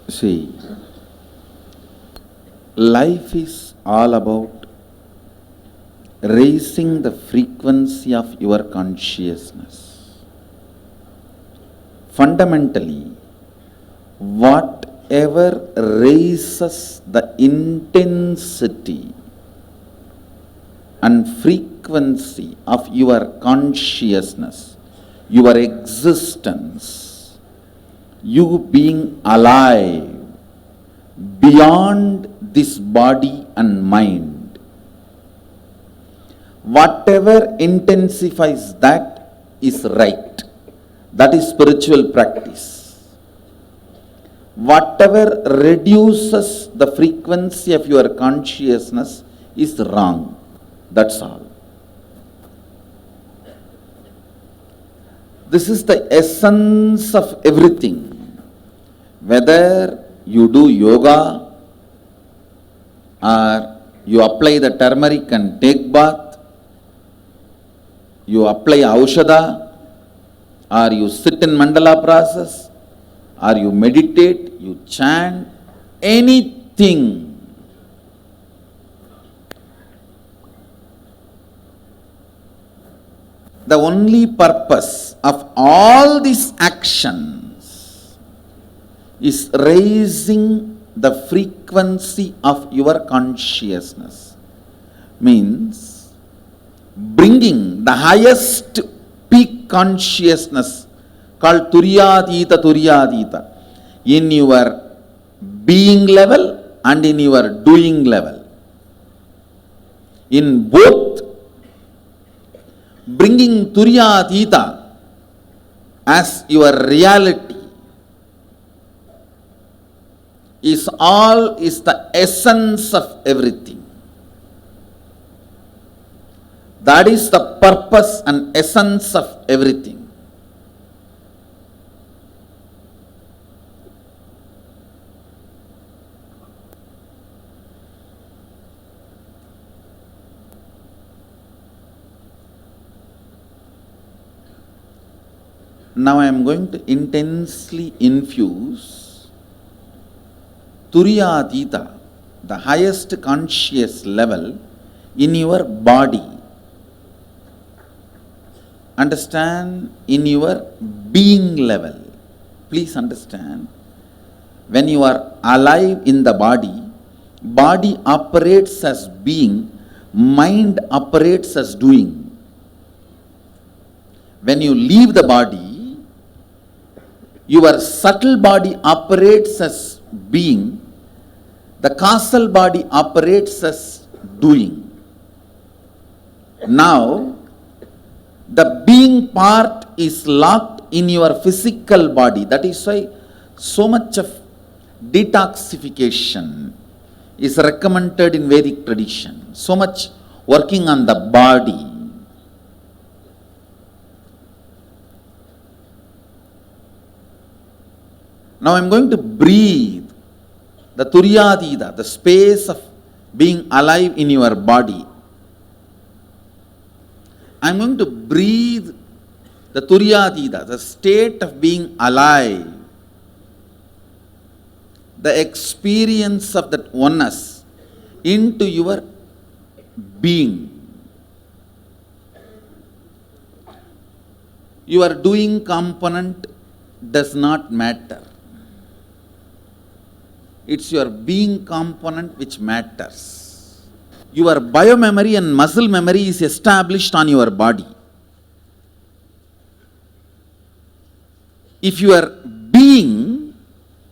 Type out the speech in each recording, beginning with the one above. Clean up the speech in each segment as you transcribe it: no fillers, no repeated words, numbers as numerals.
See, life is all about raising the frequency of your consciousness. Fundamentally, whatever raises the intensity and frequency of your consciousness, your existence, you being alive beyond this body and mind, whatever intensifies that is right. That is spiritual practice. Whatever reduces the frequency of your consciousness is wrong. That's all. This is the essence of everything. Whether you do yoga or you apply the turmeric and take bath, you apply aushadha, or you sit in mandala process, or you meditate, you chant, anything. The only purpose of all these actions is raising the frequency of your consciousness. Means bringing the highest peak consciousness called Turyadita in your being level and in your doing level. In both, bringing Turyadita as your reality is the essence of everything. That is the purpose and essence of everything. Now I am going to intensely infuse Turyadita, the highest conscious level, in your body. Understand, in your being level. Please understand, when you are alive in the body operates as being, mind operates as doing. When you leave the body, your subtle body operates as being, the causal body operates as doing. Now, the being part is locked in your physical body. That is why so much of detoxification is recommended in Vedic tradition. So much working on the body. Now I am going to breathe the Turyadita, the space of being alive in your body. I am going to breathe the Turyadita, the state of being alive, the experience of that oneness into your being. Your doing component does not matter. It's your being component which matters. Your biomemory and muscle memory is established on your body. If your being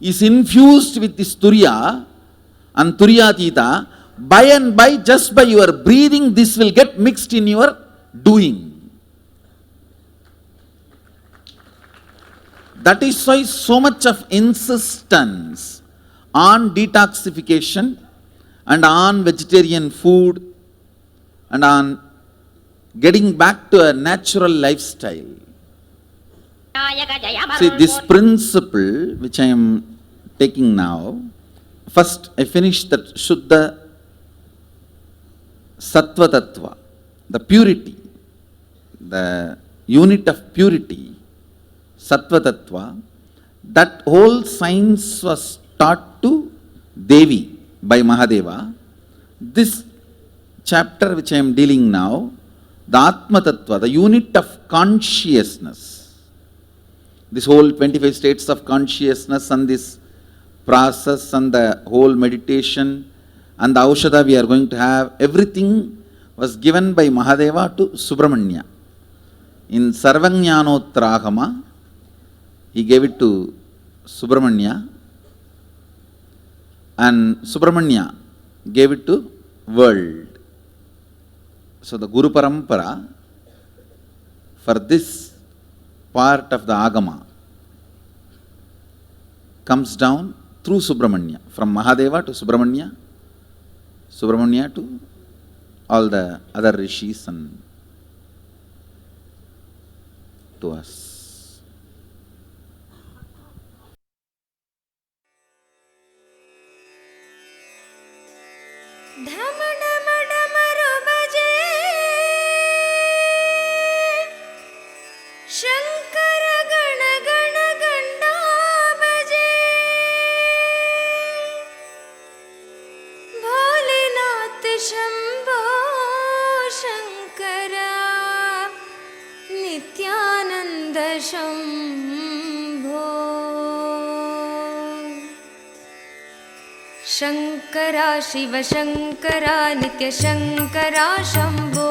is infused with this Turya and Turyadita, by and by, just by your breathing, this will get mixed in your doing. That is why so much of insistence on detoxification and on vegetarian food and on getting back to a natural lifestyle. See, this principle which I am taking now, first I finished that Shuddha Sattva Tattva, the purity, the unit of purity, Sattva Tattva. That whole science was taught to Devi by Mahadeva. This chapter which I am dealing now, the Atma Tattva, the unit of consciousness, this whole 25 states of consciousness and this process and the whole meditation and the Aushadha we are going to have, everything was given by Mahadeva to Subramanya. In Sarvajnanotragama, he gave it to Subramanya, and Subramanya gave it to world. So the Guru Parampara for this part of the Agama comes down through Subramanya, from Mahadeva to Subramanya, Subramanya to all the other rishis and to us. ढम ढम डमरू बजे, शंकर गण गण घंटा बजे, भोलेनाथ शंभो शंकरा, नित्यानंद शंभो। शंकरा शिव शंकरा नित्य शंकरा शंभो।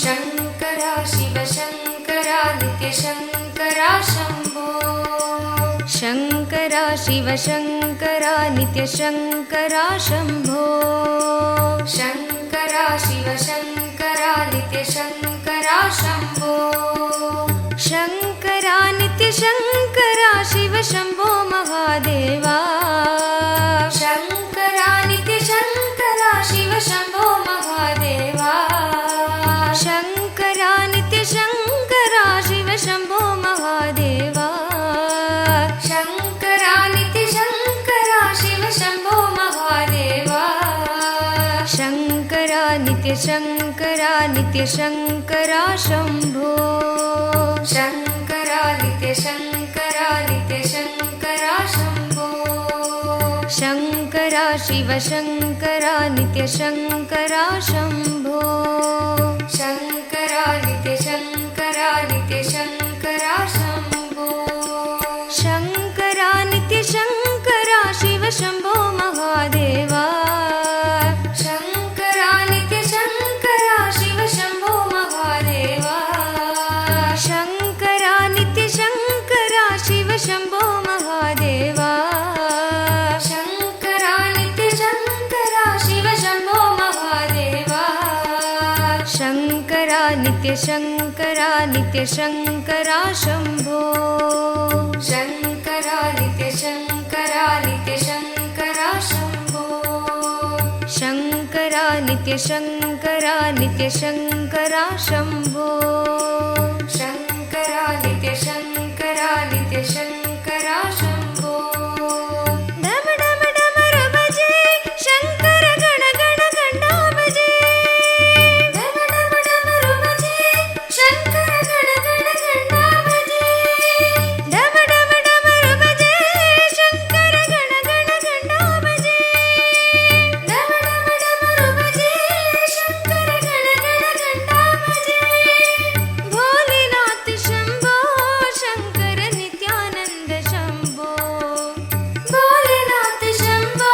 शंकरा शिव शंकरा नित्य शंकरा शंभो। शंकरा शिव शंकरा नित्य शंकरा शंभो। शंकरा शिव शंकरा नित्य शंकरा शंभो। शंकरा नित्य शंकरा शिव शंभो महादेवा। शंकरा नित्य शंकरा शिव शंभो महादेवा। शंकरा नित्य शंकरा शिव शंभो महादेवा। शंकरा नित्य शंकरा शिव शंभो महादेवा। शंकरा नित्य शंकरा शंभो। शंकरा नित्य शंकरा शंभो। शंकरा शिव शंकरा नित्य शंकरा शंभो। शंकरा नित्य शंकरा शंभो। शंकरा नित्य शंकरा शिव शंभो महादेवा। शंकरा नित्य शंकरा शिव शंभो महादेवा। शंकरा नित्य शंकरा शिव शंभो महादेवा। शंकरा नित्य शंकरा शिव शंभो महादेवा। शंकरा नित्य शंकरा शंभो। शंकरा नित्य शंकरा शंभो। शंकरा नित्य शंकरा शंभो। शंकरा नित्य शंकरा शंभो। ढम ढम डमरू बजे, शंकर गण गण घंटा बजे। ढम ढम डमरू बजे, शंकर गण गण घंटा बजे। ढम ढम डमरू बजे, शंकर गण गण घंटा बजे। ढम ढम डमरू बजे, शंकर गण गण घंटा बजे। भोलेनाथ शंभो शंकर नित्यानंद शंभो। भोलेनाथ शंभो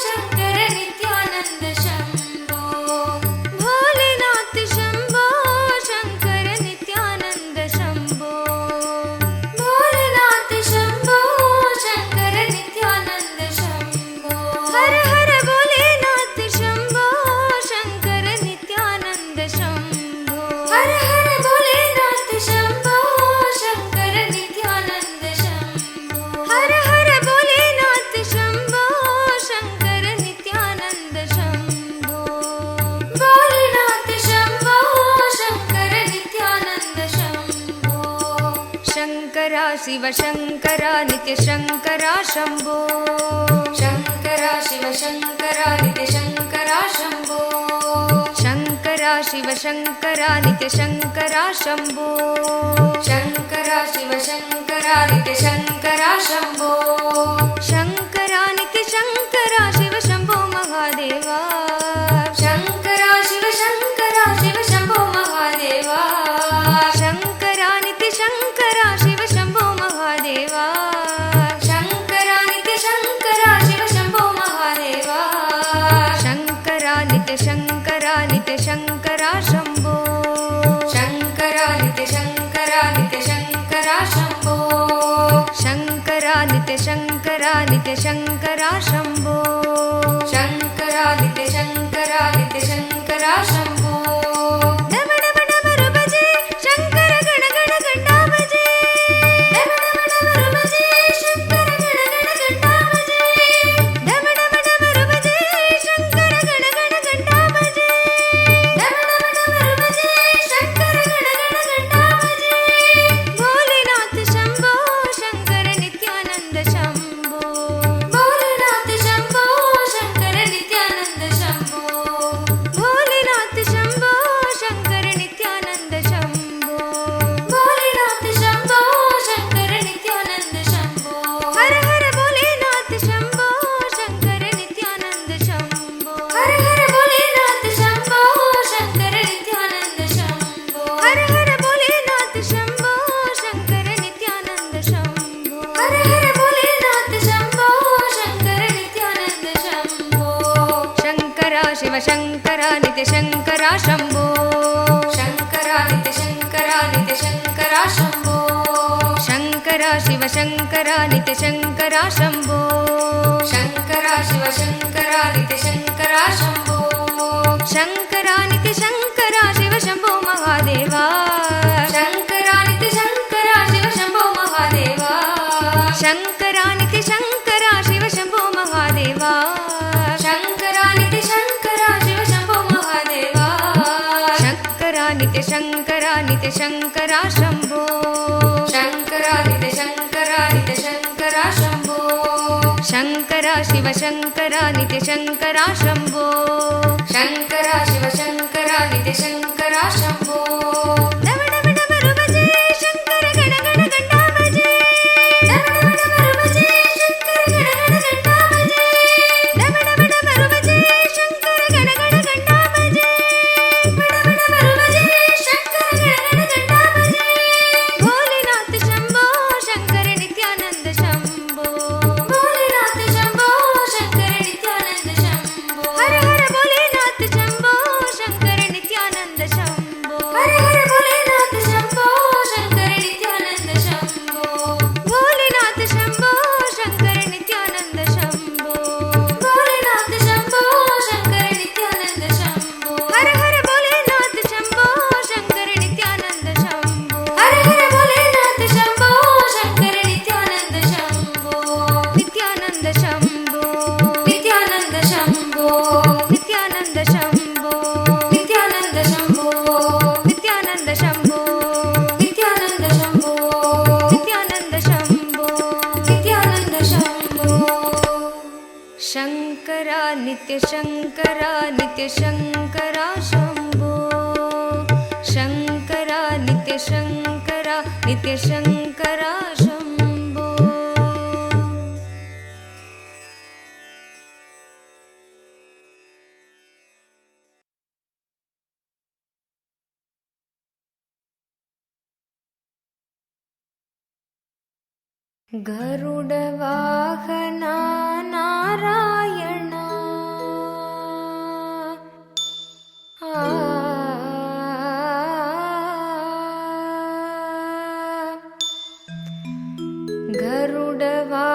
शंकर नित्यानंद शंभो। भोलेनाथ शंभो शंकर नित्यानंद शंभो। भोलेनाथ शंभो शंकर नित्यानंद शंभो। हर हर भोलेनाथ शंभो शंकर नित्यानंद शंभो। हर हर भोलेनाथ शंभो शंकर नित्यानंद शंभो। हर हर भोलेनाथ शंभो शंकर नित्यानंद शंभो। भोलेनाथ शंभो शंकर नित्यानंद शंभो। शंकरा शिव शंकरा नित्य शंकरा शंभो। शंकरा शिव शंकरा नित्य शंकरा शंभो। शंकरा शिव शंकरा नित्य शंकरा शंभो। शंकरा शिव शंकरा नित्य शंकरा शंभो। शङ्करा शिव शम्भो महादेवा शङ्करा शिव शङ्करा शिव शम्भो महादेवा शङ्करा नित्य शङ्करा शिव शम्भो महादेवा शङ्करा नित्य शङ्करा शिव शम्भो महादेवा शङ्करा नित्य शङ्करा शम्भो शङ्करा नित्य शङ्करा शम्भो शङ्करा नित्य शङ्करा शम्भो शङ्करा नित्य शङ्करा शम्भो डम डम डमरु बजे शङ्कर गण गण घण्टा बजे डम डम डमरु बजे शङ्कर गण गण घण्टा बजे डम डम डमरु बजे शङ्कर गण गण घण्टा बजे डम डम डमरु बजे शङ्कर गण गण घण्टा बजे भोलेनाथ शम्भो शङ्कर नित्यानन्द शम्भो भोलेनाथ शम्भो शङ्कर नित्यानन्द शम्भो भोलेनाथ शम्भो शङ्कर नित्यानन्द शम्भो भोलेनाथ शम्भो शङ्कर नित्यानन्द शम्भो हर हर भोलेनाथ शम्भो शङ्कर नित्यानन्द शम्भो हर हर भोलेनाथ शम्भो शङ्कर नित्यानन्द शम्भो हर हर भोलेनाथ शम्भो शङ्कर नित्यानन्द शम्भो हर हर भोलेनाथ शम्भो शङ्कर नित्यानन्द शम्भो शङ्करा शिव शङ्करा नित्य शङ्करा शम्भो शङ्करा नित्य शङ्करा शम्भो शङ्करा शिव शङ्करा नित्य शङ्करा शम्भो शङ्करा शिव शङ्करा नित्य शङ्करा शम्भो शङ्करा नित्य शङ्करा शिव शम्भो महादेवा शङ्करा नित्य शङ्करा शिव शम्भो महादेवा शङ्करा नित्य शङ्करा शिव शम्भो महादेवा शङ्करा नित्य शङ्करा शिव शम्भो महादेवा शङ्करा नित्य शङ्करा शम्भो शङ्करा नित्य शङ्करा शम्भो शङ्करा शिव शङ्करा नित्य शङ्करा शम्भो शङ्करा शिव शङ्करा नित्य शङ्करा शम्भो डम डम डमरु बजे शङ्कर गण गण घण्टा बजे डम डम डमरु बजे शङ्कर गण गण घण्टा बजे डम डम डमरु बजे शङ्कर गण गण घण्टा बजे डम डमरु बजे शङ्कर गण गण घण्टा बजे भोलेनाथ शम्भो शङ्कर नित्यानन्द शम्भो भोलेनाथ शम्भो शङ्कर नित्यानन्द शम्भो हर हर भोलेनाथ शम्भो शङ्कर नित्यानन्द शम्भो हर हर भोलेनाथ शम्भो शङ्कर नित्यानन्द शम्भो भोलेनाथ शम्भो शङ्कर नित्यानन्द शम्भो भोलेनाथ शम्भो शङ्कर नित्यानन्द शम्भो हर हर भोलेनाथ शम्भो शङ्कर नित्यानन्द शम्भो हर हर भोलेनाथ शम्भो शङ्कर नित्यानन्द शम्भो नित्यानन्द शम्भो नित्यानन्द शम्भो नित्यानन्द शम्भो नित्यानन्द शम्भो नित्यानन्द शम्भो नित्यानन्द शम्भो नित्यानन्द शम्भो नित्यानन्द शम्भो शङ्करा नित्य शङ्करा शम्भो शङ्करा नित्य शङ्करा शम्भो गरुडवाहना नारायणा गरुडवाहना